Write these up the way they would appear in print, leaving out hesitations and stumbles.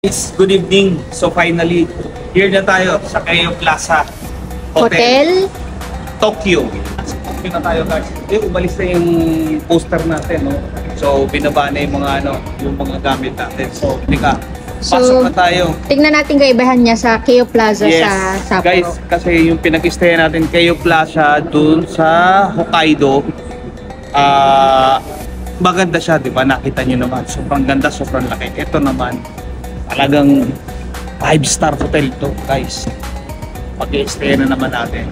Good evening. So finally, here na tayo sa Keio Plaza Hotel Tokyo. Tokyo na tayo guys. Umalis na yung poster natin, no? So binaba na yung mga gamit natin. So pasok na tayo. Tignan natin kaibahan niya sa Keio Plaza sa Sapporo. Guys, kasi yung pinag-stayan natin Keio Plaza dun sa Hokkaido, maganda siya, di ba? Nakita nyo naman. Sobrang ganda, sobrang laki. Ito naman, talagang 5-star hotel to, guys. Pag-i-stay na naman natin.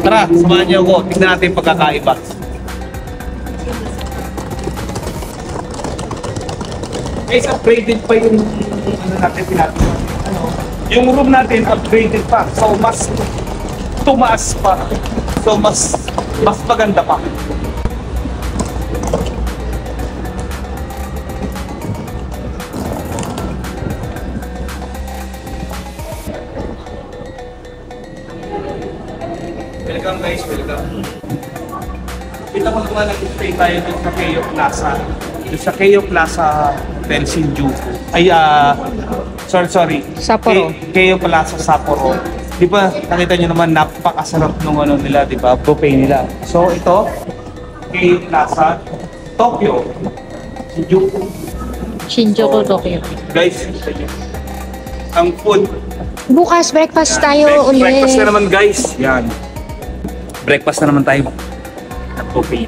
Tara, samahan niyo ako. Tignan natin yung pagkakaiba. Guys, upgraded pa yung natin pinatuwa. Yung room natin upgraded pa. So mas tumaas pa. So mas maganda pa. Welcome guys, welcome. Kita mo naman nag-stay tayo dito sa Keio Plaza. Dito sa Keio Plaza Hotel Shinjuku. Ay, sorry. Sapporo. Keio Plaza Sapporo. Di ba, nakita nyo naman napakasarap nung nila, di ba? Buffet nila. So ito, Keio Plaza Tokyo. Shinjuku, Tokyo. Guys, ang food. Bukas breakfast tayo ulit. Breakfast na naman guys. Yan. Breakfast na naman tayo. Buffet.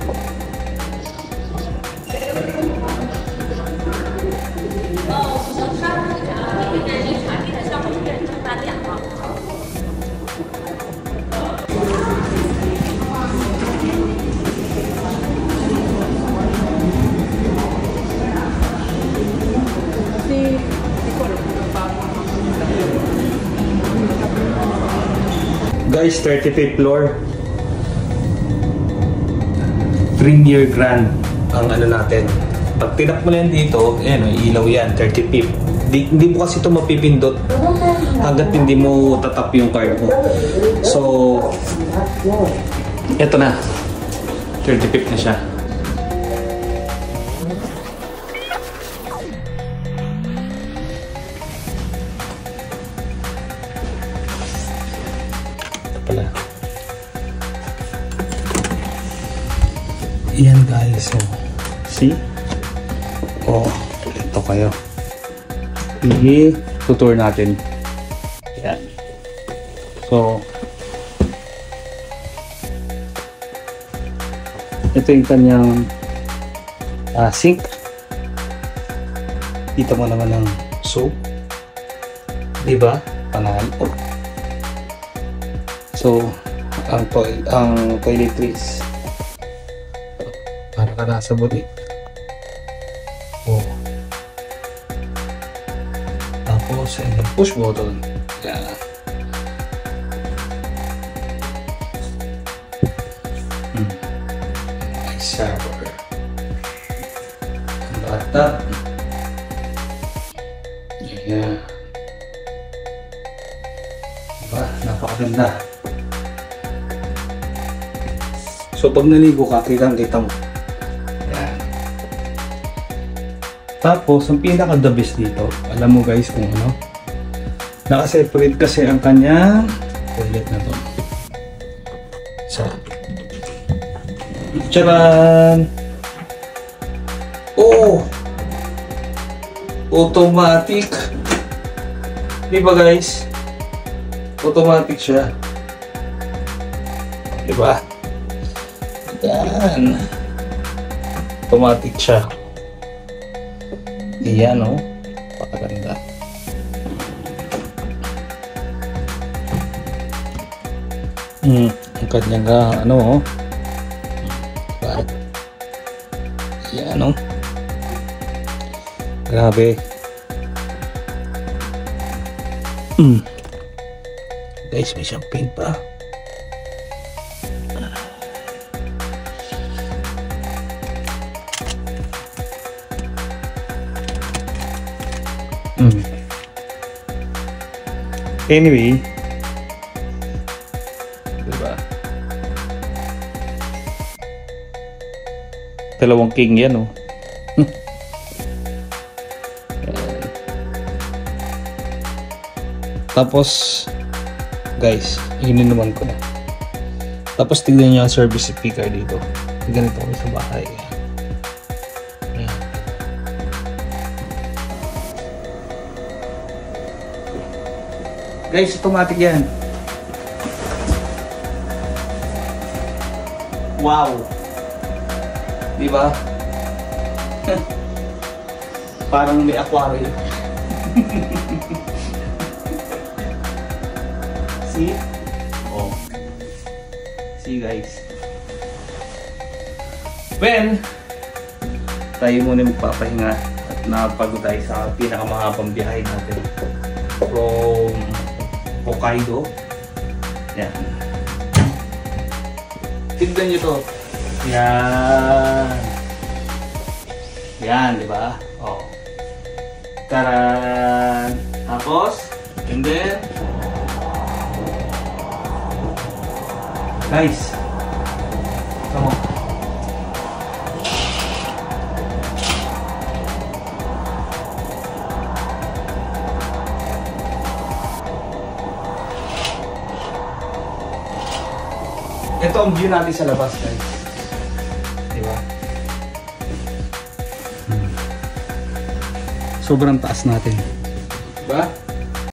Guys, 35th floor. Premier Grand ang natin. Pag tinak mo lang dito, ayan, ilaw yan, 35th. Hindi mo kasi ito mapipindot hanggat hindi mo tatap yung card mo. So, eto na. 35th na siya. Ito pala. Yan guys, so see? Ito kayo. Tutur natin. Yan. So, ito yung kanyang sink. Dito mo naman ng soap. Diba? Panalo. So, ang toiletries. Para ka nasa butik. Tapos, push button. Yan. Nice shower. Ang bata. Yan. Diba? Napakaganda. So, pag naligo ka, kitang-kita mo. Tapos, ang pinaka-the best dito, alam mo guys kung ano, naka-separate kasi ang kanyang toilet na to. So, charan! Oh! Automatic! Di ba guys? Automatic siya. Di ba? Yan. Automatic siya. Iyan, oh. Pakaganda. Ang kanyang oh. Iyan, oh. Grabe. Guys, may champagne pa. Anyway, diba? Dalawang king yan, oh. Tapos, guys, ininuman ko na. Tapos, tignan nyo ang service speaker dito. Ganito kami sa bahay. Ayan. Guys, automatic yan. Wow! Diba? Parang may aquarium. See? Oh. See guys. Well, tayo muna magpapahinga at napagod tayo sa pinakamahabang biyahe natin. From Hokkaido. Yan. Tignan nyo to. Yan. Yan, di ba? Oh. Taran! Tapos, and then, guys, come on. Ito ang view natin sa labas, guys. Diba? Sobrang taas natin. Diba?